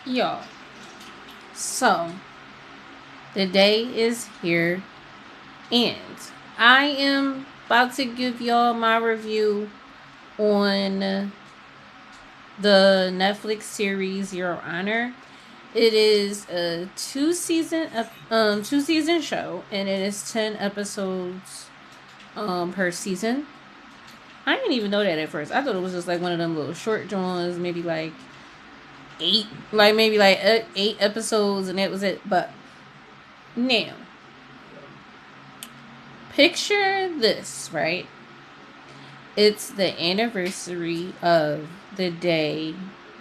Y'all, so the day is here, and I am about to give y'all my review on the Netflix series Your Honor. It is a two season show, and it is 10 episodes per season. I didn't even know that at first. I thought it was just like one of them little short joints, maybe like eight episodes, and that was it. But now, picture this, right? It's the anniversary of the day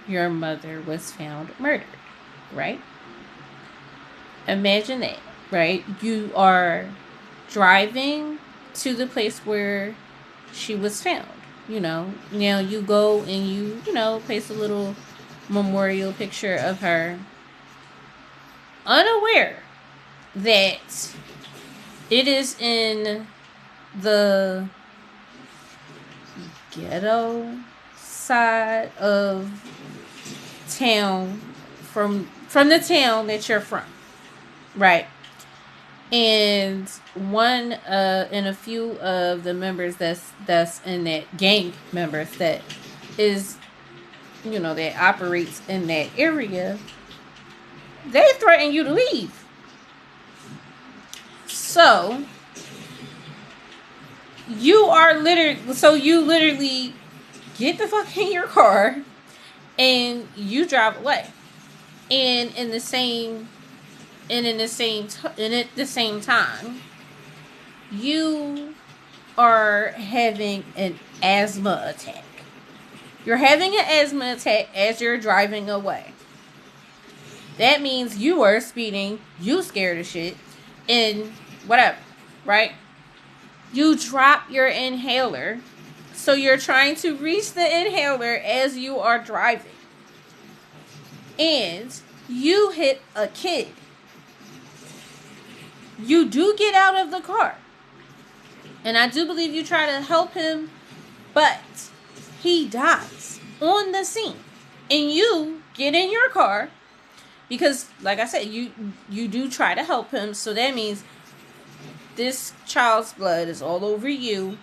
your mother was found murdered, right? Imagine that, right? You are driving to the place where she was found. Now you go and you place a little memorial picture of her, unaware that it is in the ghetto side of town, from the town that you're from, right? And a few of the members that's in that gang members that is that operates in that area, they threaten you to leave. So you literally get the fuck in your car and you drive away. And at the same time, you are having an asthma attack. You're having an asthma attack as you're driving away. That means you are speeding, you scared of shit, and whatever, right? You drop your inhaler, so you're trying to reach the inhaler as you are driving. And you hit a kid. You do get out of the car. And I do believe you try to help him, but he dies on the scene. And you get in your car because, like I said, you do try to help him. So that means this child's blood is all over you,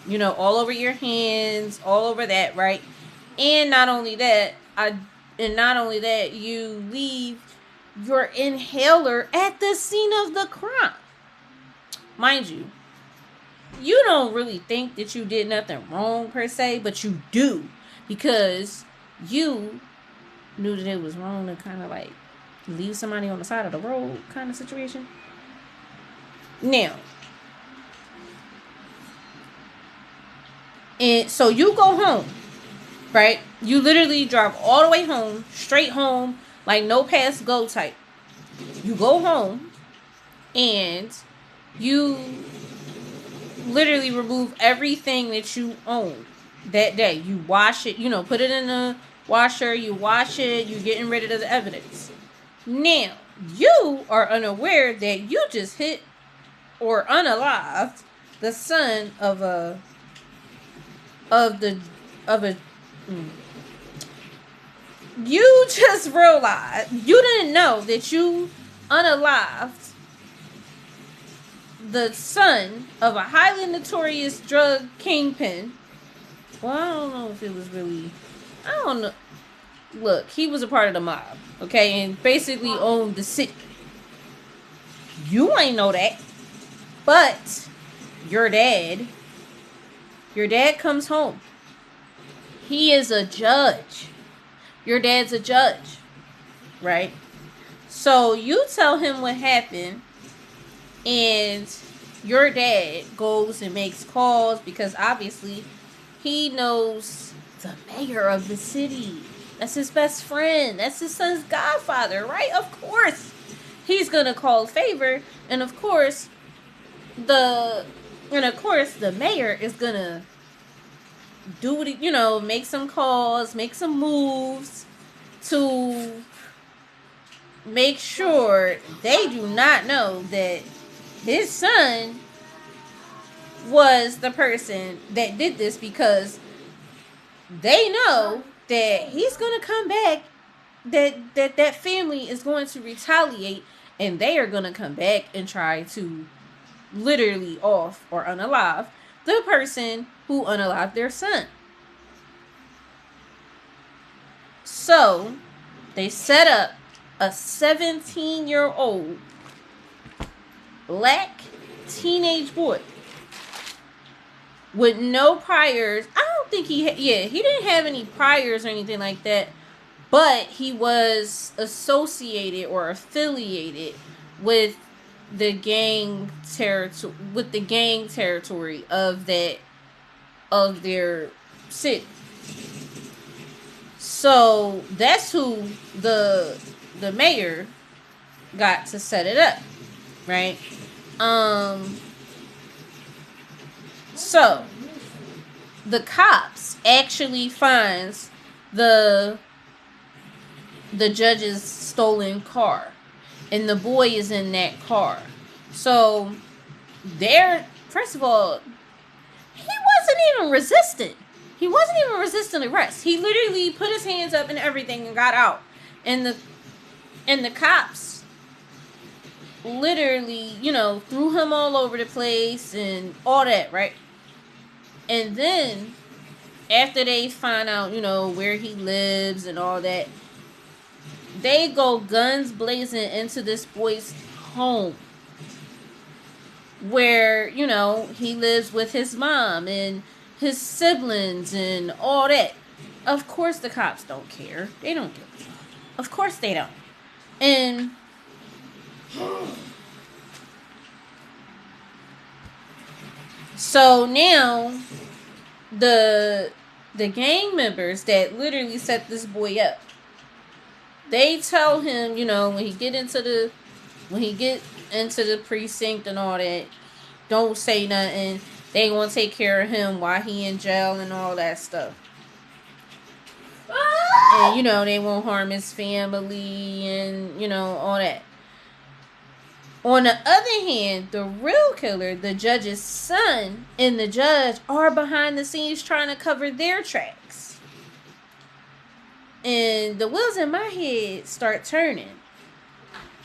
all over your hands, all over that, right? And not only that, you leave your inhaler at the scene of the crime. Mind you, you don't really think that you did nothing wrong per se, but you do, because you knew that it was wrong to kind of like leave somebody on the side of the road kind of situation. Now, and so you go home, right? You literally drive all the way home, straight home, like no pass go type. You go home and you literally remove everything that you own that day. You wash it, put it in the washer, you wash it, you're getting rid of the evidence. Now, you are unaware that you just hit or unalived the son of a you just realized, you didn't know that you unalived the son of a highly notorious drug kingpin. Well, I don't know if it was really, I don't know. Look, he was a part of the mob, okay, and basically owned the city. You ain't know that. But your dad comes home. He is a judge. Your dad's a judge, right? So you tell him what happened, and your dad goes and makes calls because obviously he knows the mayor of the city. That's his best friend. That's his son's godfather, right? Of course, he's gonna call favor, and of course, the mayor is gonna do what he, make some calls, make some moves to make sure they do not know that his son was the person that did this, because they know that he's gonna come back that family is going to retaliate, and they are going to come back and try to literally off or unalive the person who unalived their son. So they set up a 17-year-old black teenage boy with no priors. I don't think he didn't have any priors or anything like that, but he was associated or affiliated with the gang territory of their city. So that's who the mayor got to set it up, right? So the cops actually finds the judge's stolen car, and the boy is in that car. So first of all, he wasn't even resistant. He wasn't even resisting arrest. He literally put his hands up and everything and got out. And the cops literally, threw him all over the place and all that, right? And then after they find out, where he lives and all that, they go guns blazing into this boy's home where, he lives with his mom and his siblings and all that. Of course the cops don't care. They don't give a fuck. Of course they don't. And so now the gang members that literally set this boy up, they tell him, when he get into the precinct and all that, don't say nothing. They gonna take care of him while he in jail and all that stuff. And they won't harm his family and all that. On the other hand, the real killer, the judge's son, and the judge are behind the scenes trying to cover their tracks. And the wheels in my head start turning.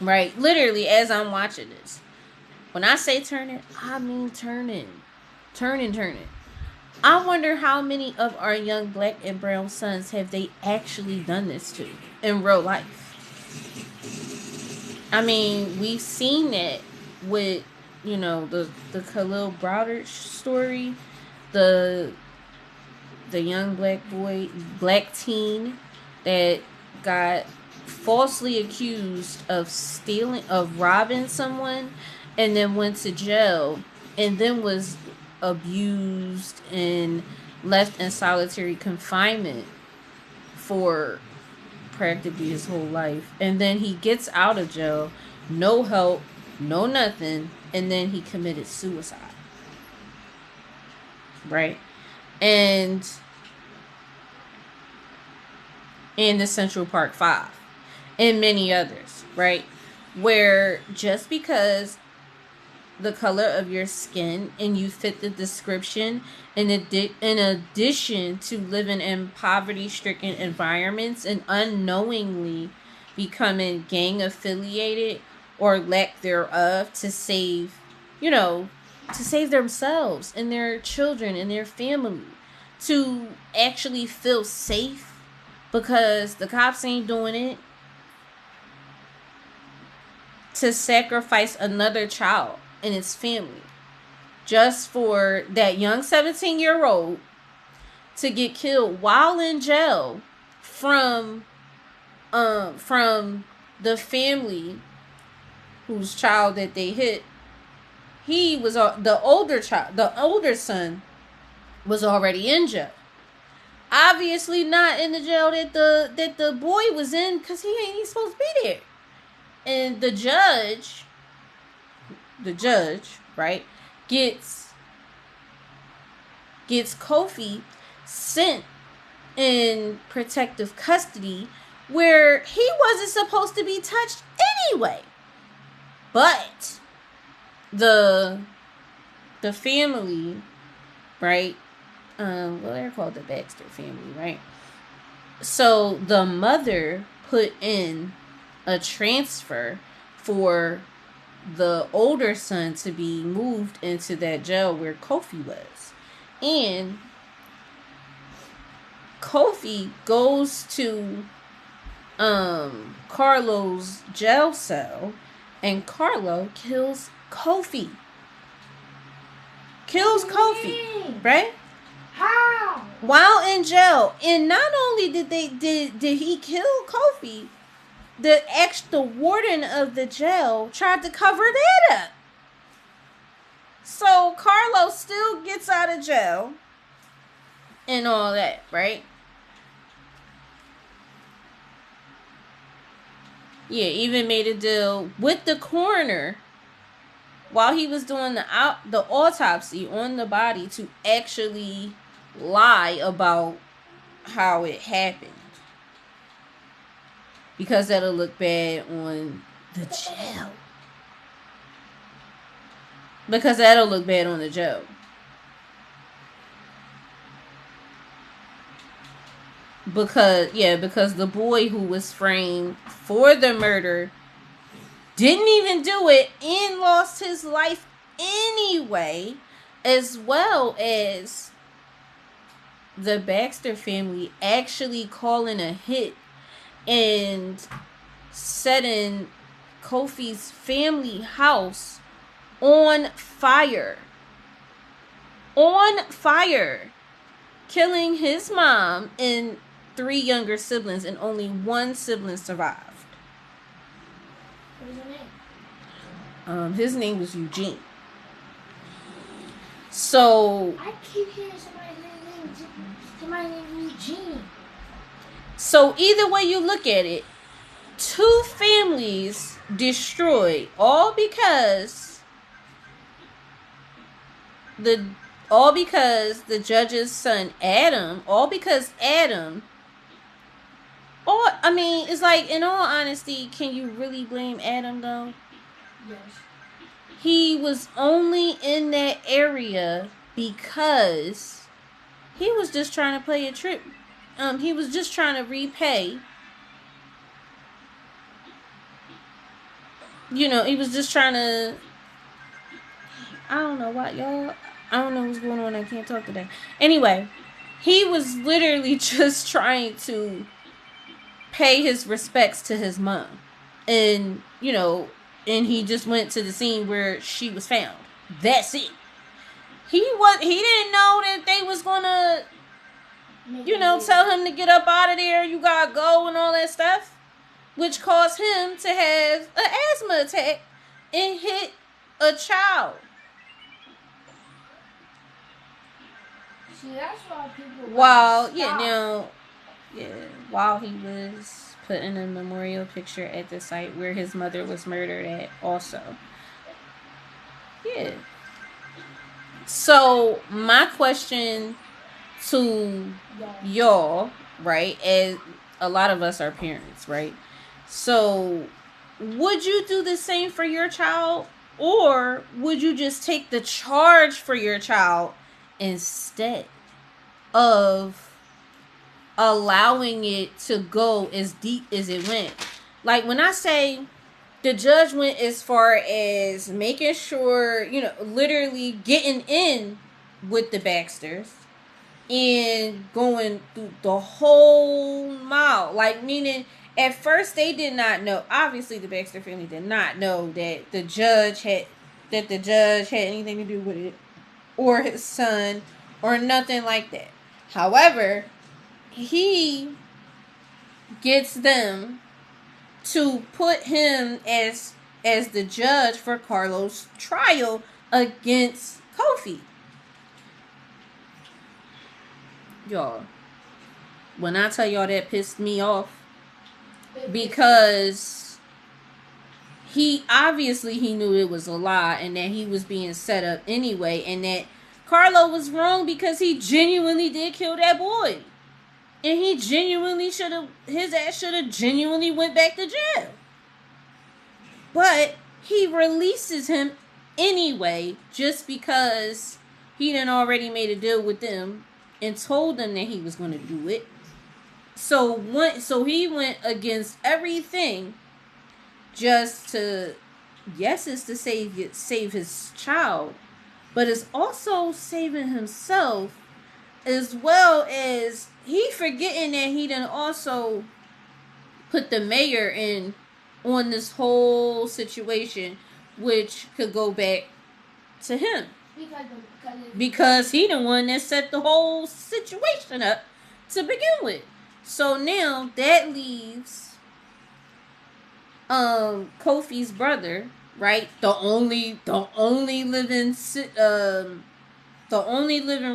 Right? Literally, as I'm watching this. When I say turning, I mean turning. Turning. I wonder how many of our young black and brown sons have they actually done this to in real life. I mean, we've seen that with, the Khalil Browder story, the young black teen that got falsely accused of robbing someone and then went to jail and then was abused and left in solitary confinement for practically his whole life. And then he gets out of jail, no help, no nothing, and then he committed suicide. Right? And in the Central Park 5 and many others, right? Where just because the color of your skin and you fit the description, in addition to living in poverty-stricken environments and unknowingly becoming gang affiliated or lack thereof to save themselves and their children and their family, to actually feel safe because the cops ain't doing it, to sacrifice another child and its family just for that young 17-year-old to get killed while in jail from the family whose child that they hit. He was the older son was already in jail. Obviously not in the jail that the boy was in, because he ain't supposed to be there. And the judge, right, gets Kofi sent in protective custody where he wasn't supposed to be touched anyway. But the family, right? They're called the Baxter family, right? So the mother put in a transfer for the older son to be moved into that jail where Kofi was. And Kofi goes to Carlo's jail cell, and Carlo kills Kofi. Right? How? While in jail. And not only did he kill Kofi, the warden of the jail tried to cover that up. So Carlo still gets out of jail and all that, right? Yeah, even made a deal with the coroner while he was doing the autopsy on the body to actually lie about how it happened. Because that'll look bad on the jail. Because the boy who was framed for the murder didn't even do it and lost his life anyway, as well as the Baxter family actually calling a hit and setting Kofi's family house on fire. Killing his mom and 3 younger siblings, and only 1 sibling survived. What was her name? His name was Eugene. So I keep hearing somebody named Eugene. So either way you look at it, 2 families destroyed, all because the judge's son Adam, it's like, in all honesty, can you really blame Adam though? Yes. He was only in that area because he was just trying to play a trick. He was just trying to repay. He was just trying to. I don't know what, y'all. I don't know what's going on. I can't talk today. Anyway, he was literally just trying to pay his respects to his mom. And, and he just went to the scene where she was found. That's it. He didn't know that they was gonna, tell him to get up out of there, you gotta go and all that stuff, which caused him to have an asthma attack and hit a child. See, that's why people. While he was putting a memorial picture at the site where his mother was murdered at, also. Yeah. So my question to y'all, right, as a lot of us are parents, right? So would you do the same for your child, or would you just take the charge for your child instead of allowing it to go as deep as it went? Like, when I say the judge went as far as making sure, literally getting in with the Baxters and going through the whole mile. Like, meaning, at first they did not know. Obviously, the Baxter family did not know that the judge had anything to do with it, or his son, or nothing like that. However, he gets them to put him as the judge for Carlo's trial against Kofi. Y'all, when I tell y'all, that pissed me off, because he knew it was a lie and that he was being set up anyway, and that Carlo was wrong because he genuinely did kill that boy. And he genuinely his ass should have genuinely went back to jail. But he releases him anyway, just because he done already made a deal with them and told them that he was going to do it. so he went against everything just to, yes, it's to save his child, but it's also saving himself, as well as he forgetting that he done also put the mayor in on this whole situation, which could go back to him. Because he the one that set the whole situation up to begin with. So now that leaves Kofi's brother, right? The only living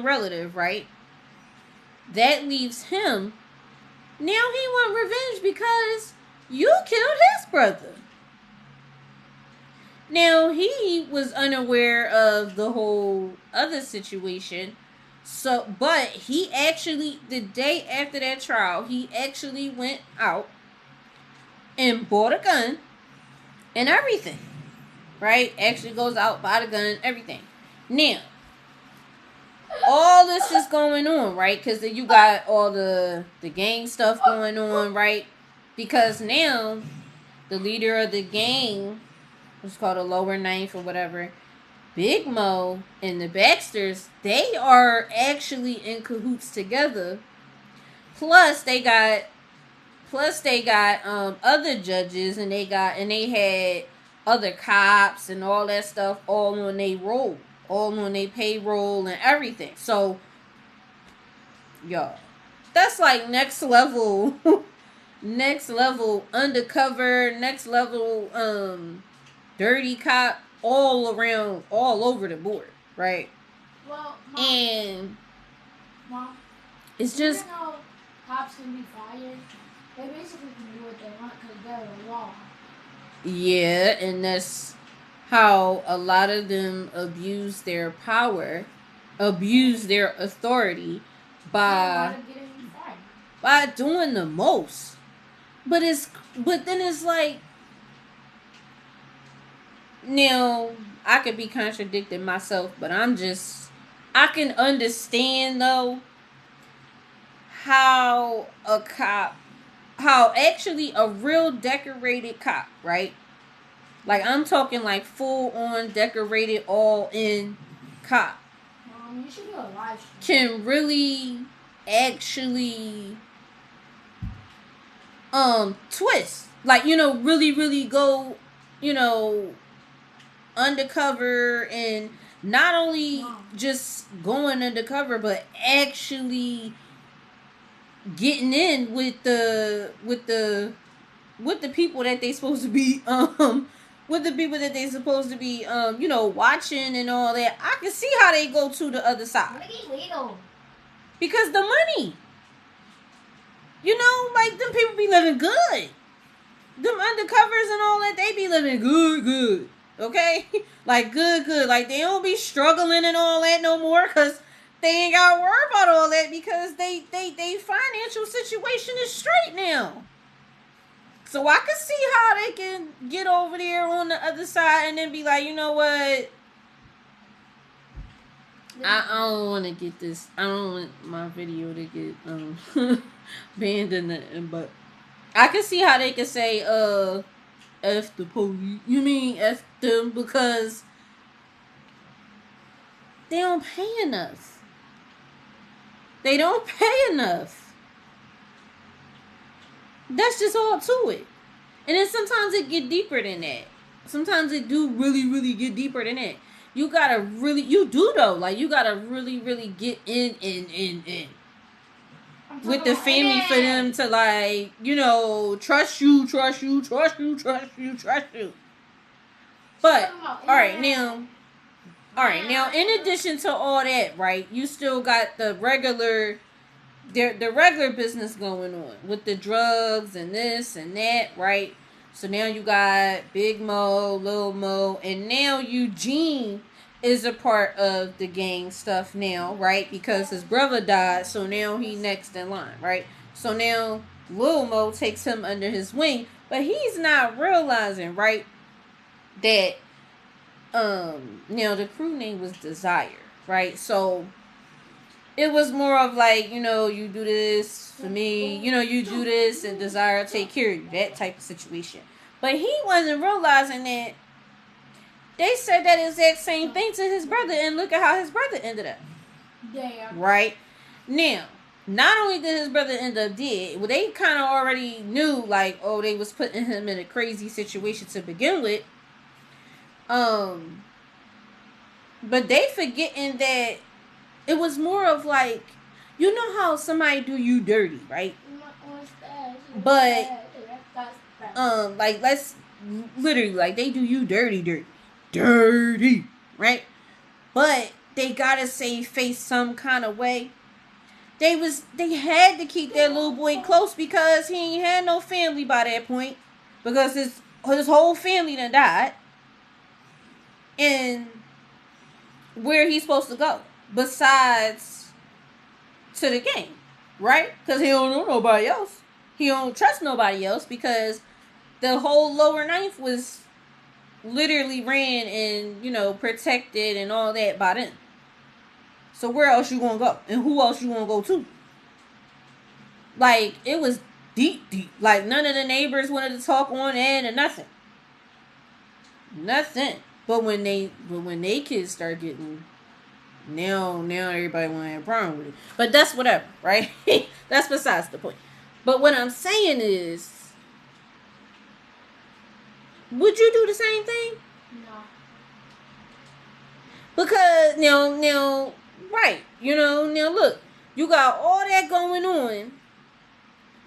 relative, right? That leaves him. Now he want revenge because you killed his brother. Now he was unaware of the whole other situation. So, but he actually, the day after that trial, he actually went out and bought a gun and everything. Right? Actually goes out, buy the gun and everything. Now, all this is going on, right? Because you got all the gang stuff going on, right? Because now the leader of the gang, what's called a lower ninth or whatever, Big Mo and the Baxters, they are actually in cahoots together. Plus they got other judges, and they had other cops and all that stuff all on their roll. All on their payroll and everything. So, y'all, that's like next level undercover, next level dirty cop, all around, all over the board, right? Well, Mom, and Mom, it's just, even though cops can be fired, they basically can do what they want because they're the law. yeah, and that's how a lot of them abuse their power, abuse their authority by doing the most. But then it's like, now I could be contradicting myself, but I can understand though how actually a real decorated cop, right? Like, I'm talking like full on decorated, all in cop. You should do a live stream. Can really actually twist. Like, really, really go, undercover, and not only just going undercover, but actually getting in with the people that they supposed to be with the people that they supposed to be watching and all that. I can see how they go to the other side. Because the money. Like, them people be living good. Them undercovers and all that, they be living good. Okay? Like, good. Like, they don't be struggling and all that no more, because they ain't got to worry about all that, because they financial situation is straight now. So I can see how they can get over there on the other side and then be like, you know what? I don't want to get this. I don't want my video to get banned or nothing. But I can see how they can say, F the police. You mean F them, because they don't pay enough. They don't pay enough. That's just all to it. And then sometimes it get deeper than that. Sometimes it do really, really get deeper than that. You gotta really, you do though. Like, you gotta really, really get in with the family for them to, like, trust you. But, alright, now, in addition to all that, right, you still got the regular business going on with the drugs and this and that, right? So now you got Big Mo, Lil Mo, and now Eugene is a part of the gang stuff now, right? Because his brother died, so now he next in line, right? So now Lil Mo takes him under his wing, but he's not realizing, right, that the crew name was Desire, right? So it was more of like, you know, you do this for me, you know, you do this and desire to take care of you, that type of situation. But he wasn't realizing that they said that exact same thing to his brother, and look at how his brother ended up. Damn. Right? Now, not only did his brother end up dead, well, they kind of already knew, like, oh, they was putting him in a crazy situation to begin with. But they forgetting that it was more of like, you know how somebody do you dirty, right? But like, let's literally, like, they do you dirty, right? But they gotta save face some kind of way. They had to keep that little boy close because he ain't had no family by that point, because his whole family done died. And where he's supposed to go besides to the game, right? Because he don't know nobody else. He don't trust nobody else, because the whole lower ninth was literally ran and, you know, protected and all that by them. So where else you gonna go? And who else you gonna go to? Like, it was deep. Like, none of the neighbors wanted to talk on that or nothing. But when they kids start getting, now everybody want to have a problem with it. But that's whatever, right? That's besides the point. But what I'm saying is, would you do the same thing? No. Because now, right? You know, now look, you got all that going on,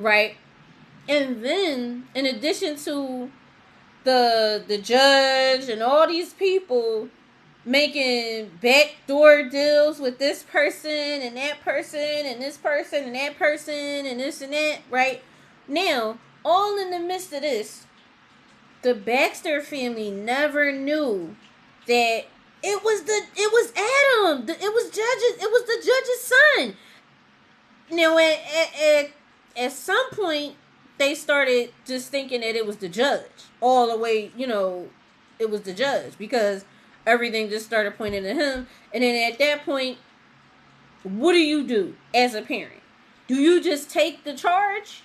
right? And then, in addition to the judge and all these people making backdoor deals with this person and that person and this person and that person and this and that, right? Now, all in the midst of this, the Baxter family never knew that it was Adam. It was the judge's son. Now, at some point, they started just thinking that it was the judge. All the way, you know, it was the judge, because everything just started pointing at him. And then at that point, what do you do as a parent? Do you just take the charge?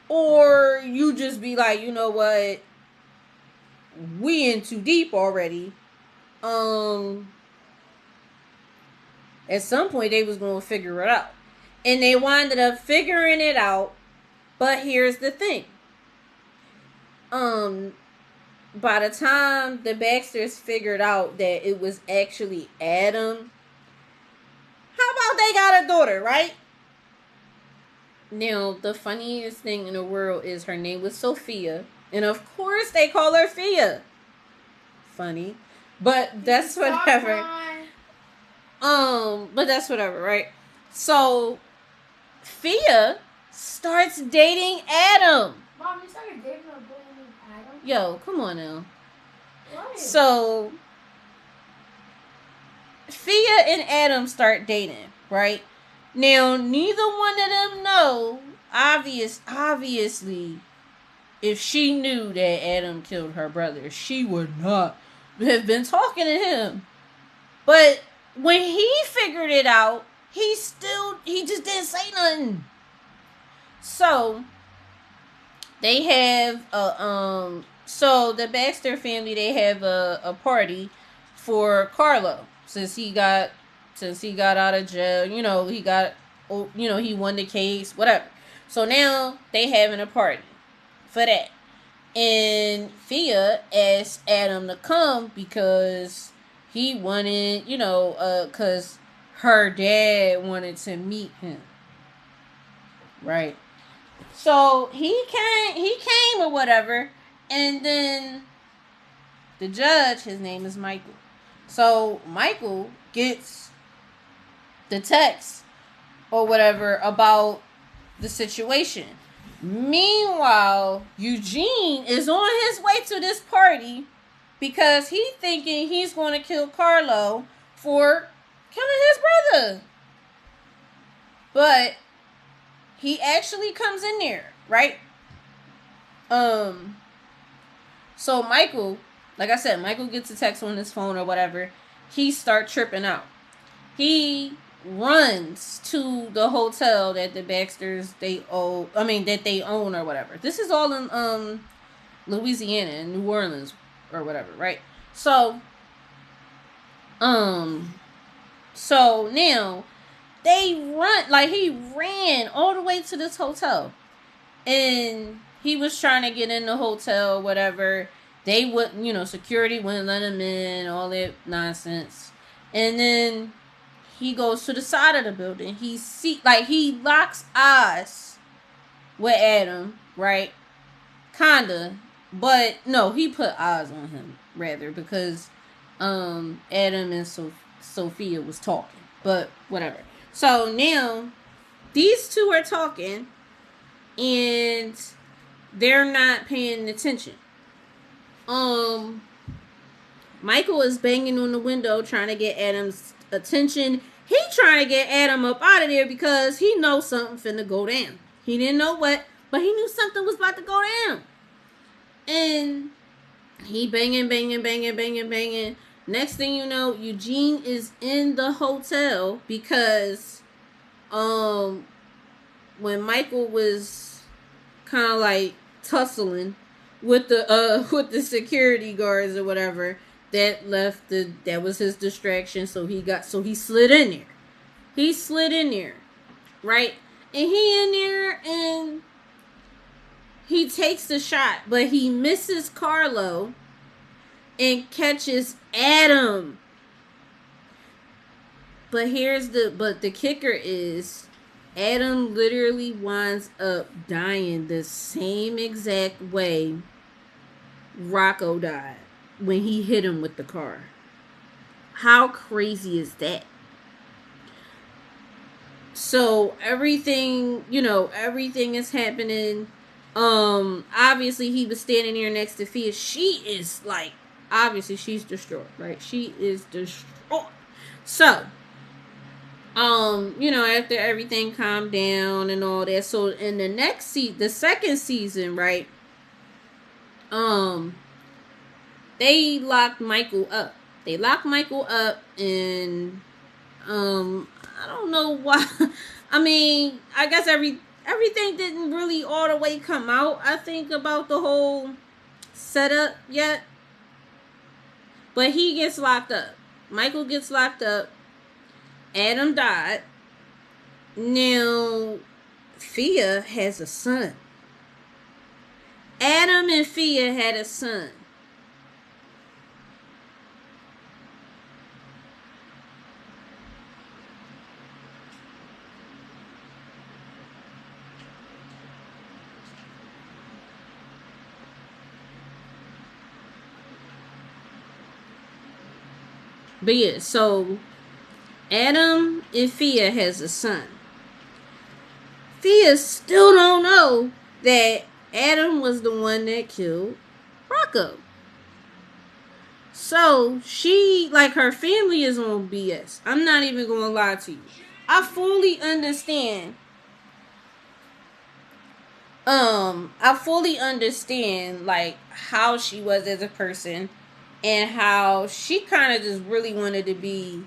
Or you just be like, you know what? We in too deep already. At some point, they was going to figure it out. And they winded up figuring it out. But here's the thing. By the time the Baxters figured out that it was actually Adam, how about they got a daughter, right? Now, the funniest thing in the world is her name was Sophia. And of course they call her Fia. Funny. But that's whatever. But that's whatever, right? So, Fia starts dating Adam. Mom, you started dating a boy named Adam? Yo, come on now. What? So, Fia and Adam start dating, right? Now, neither one of them know, obviously, if she knew that Adam killed her brother, she would not have been talking to him. But when he figured it out, he just didn't say nothing. So, they have so the Baxter family, they have a party for Carlo, since he got out of jail. You know, he won the case, whatever. So now they having a party for that. And Fia asked Adam to come because he wanted, because her dad wanted to meet him. Right. So he came or whatever. And then the judge, his name is Michael. So Michael gets the text or whatever about the situation. Meanwhile, Eugene is on his way to this party because he's thinking he's going to kill Carlo for killing his brother. But he actually comes in there, right? So Michael, like I said, Michael gets a text on his phone or whatever. He starts tripping out. he runs to the hotel that the Baxters that they own or whatever. This is all in Louisiana and New Orleans or whatever, right? So um so now they run, like, he ran all the way to this hotel, and he was trying to get in the hotel, whatever. They wouldn't, security wouldn't let him in, all that nonsense. And then he goes to the side of the building. He locks eyes with Adam, right? Kinda. But no, he put eyes on him rather, because Adam and Sophia was talking. But whatever. So now these two are talking and they're not paying attention. Michael is banging on the window trying to get Adam's attention. He trying to get Adam up out of there because he knows something finna go down. He didn't know what, but he knew something was about to go down. And he banging. Next thing you know, Eugene is in the hotel because when Michael was kind of like tussling with the security guards or whatever, that was his distraction. So he slid in there. He slid in there, right? And he in there and he takes the shot, but he misses Carlo and catches Adam. But the kicker is Adam literally winds up dying the same exact way Rocco died when he hit him with the car. How crazy is that? So everything is happening. Obviously he was standing there next to Fia. She is like, obviously she's distraught, right? She is distraught. So, after everything calmed down and all that, so in the second season, right? They locked Michael up. And I don't know why. I mean, I guess everything didn't really all the way come out, I think, about the whole setup yet. But he gets locked up. Michael gets locked up. Adam died. Now, Fia has a son. Adam and Fia had a son. But yeah, so Adam and Fia has a son. Fia still don't know that Adam was the one that killed Rocco. So she, like, her family is on BS. I'm not even gonna lie to you. I fully understand. Like, how she was as a person and how she kind of just really wanted to be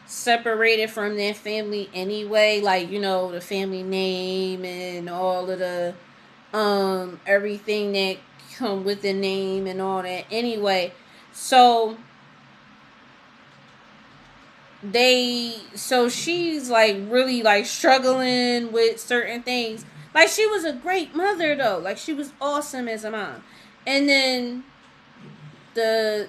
separated from their family anyway. Like, the family name and all of the everything that come with the name and all that anyway. So she's like really like struggling with certain things. Like, she was a great mother though. Like, she was awesome as a mom. And then the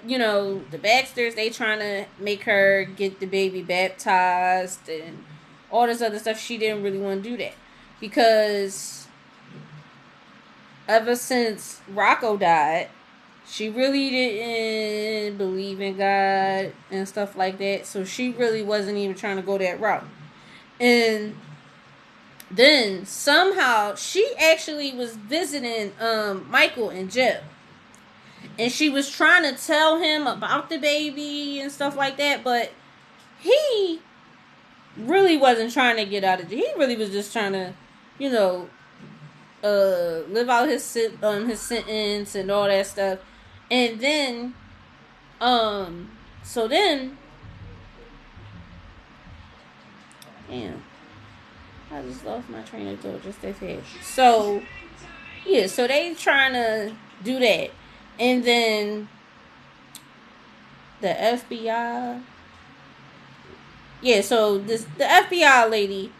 Baxters, they trying to make her get the baby baptized and all this other stuff. She didn't really want to do that because ever since Rocco died, she really didn't believe in God and stuff like that. So she really wasn't even trying to go that route. And then somehow she actually was visiting Michael in jail. And she was trying to tell him about the baby and stuff like that. But he really wasn't trying to get out of jail. He really was just trying to, live out his sentence and all that stuff. And then, so then Damn. I just lost my train of thought just that fast. So, yeah, so they trying to do that. And then the FBI. Yeah, so the FBI lady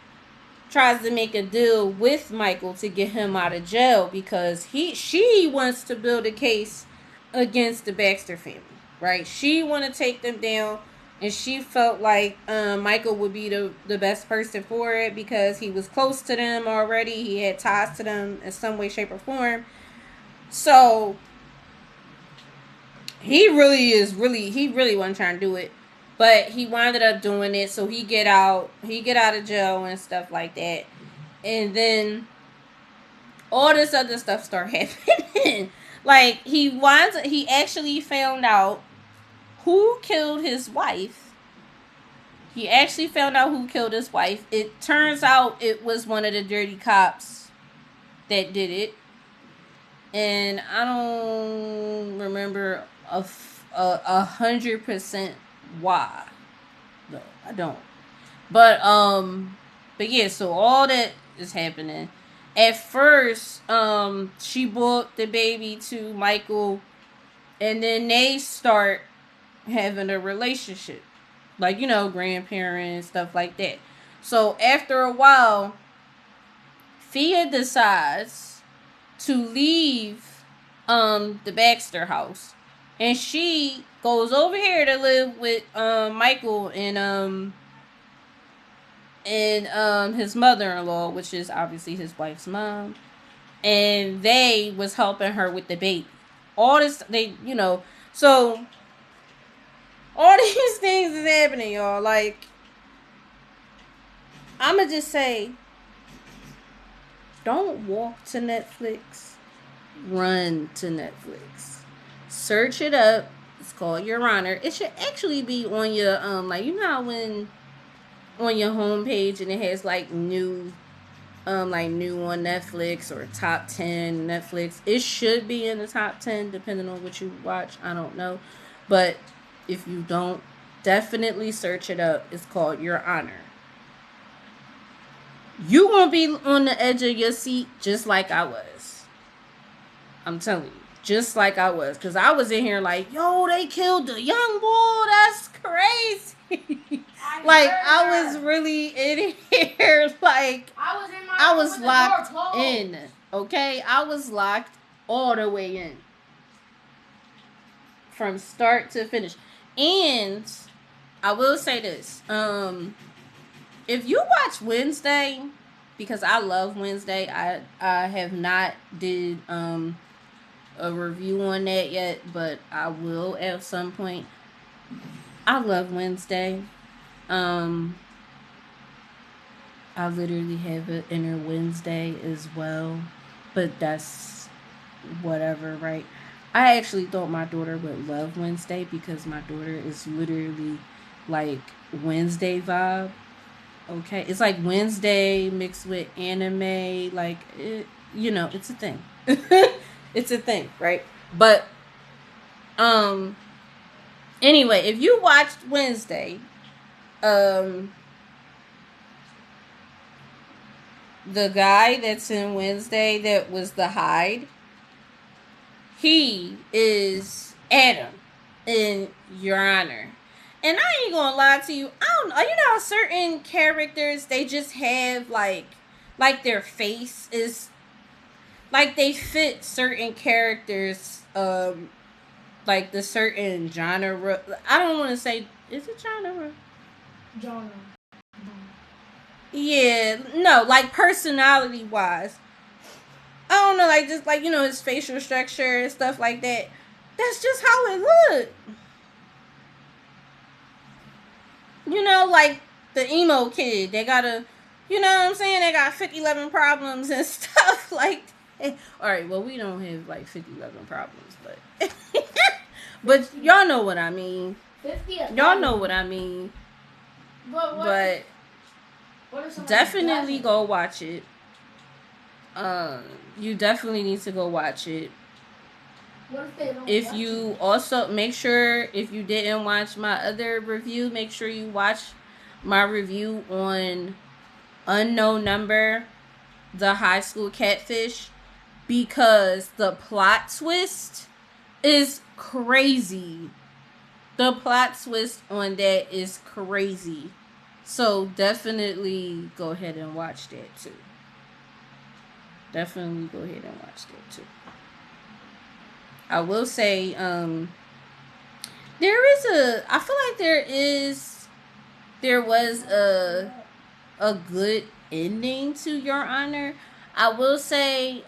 tries to make a deal with Michael to get him out of jail because she wants to build a case against the Baxter family, right? She want to take them down, and she felt like Michael would be the best person for it because he was close to them already. He had ties to them in some way, shape, or form. So he really wasn't trying to do it. But he wound up doing it, so he get out of jail and stuff like that. And then all this other stuff start happening. Like he actually found out who killed his wife. He actually found out who killed his wife. It turns out it was one of the dirty cops that did it. And I don't remember 100% why. No, I don't. But yeah, so all that is happening. At first, she brought the baby to Michael, and then they start having a relationship. Like, you know, grandparents, stuff like that. So after a while, Fia decides to leave the Baxter house. And she goes over here to live with Michael and his mother-in-law, which is obviously his wife's mom. And they was helping her with the baby. All this, so all these things is happening, y'all. Like, I'ma just say, don't walk to Netflix. Run to Netflix. Search it up. It's called Your Honor. It should actually be on your like, you know how when on your homepage and it has like new on Netflix or top 10 Netflix. It should be in the top 10 depending on what you watch. I don't know. But if you don't, definitely search it up. It's called Your Honor. You gonna be on the edge of your seat just like I was. I'm telling you. Just like I was. Because I was in here like, yo, they killed the young boy. That's crazy. I was really in here like I was locked in. Okay? I was locked all the way in. From start to finish. And I will say this. If you watch Wednesday, because I love Wednesday, I have not did a review on that yet, but I will at some point. I love Wednesday. I literally have an inner Wednesday as well, but that's whatever, right? I actually thought my daughter would love Wednesday because my daughter is literally like Wednesday vibe. Okay, it's like Wednesday mixed with anime, like it, it's a thing. It's a thing, right? But anyway, if you watched Wednesday, the guy that's in Wednesday that was the Hyde, he is Adam in Your Honor. And I ain't gonna lie to you, I don't know, how certain characters, they just have like their face is like they fit certain characters, like the certain genre. I don't want to say, is it genre? Genre. Yeah, no, like personality wise. I don't know, like just like, his facial structure and stuff like that. That's just how it looked. Like the emo kid, they gotta, you know what I'm saying? They got 50-11 problems and stuff like that. Alright, well, we don't have like 50-11 problems, but but y'all know what I mean. 50 Y'all know what I mean. But definitely go watch it. You definitely need to go watch it. What if they don't If watch you it? also make sure, if you didn't watch my other review, make sure you watch my review on Unknown Number, The High School Catfish, because the plot twist is crazy. The plot twist on that is crazy. So definitely go ahead and watch that too. Definitely go ahead and watch that too. I will say, I feel like there was a good ending to Your Honor. I will say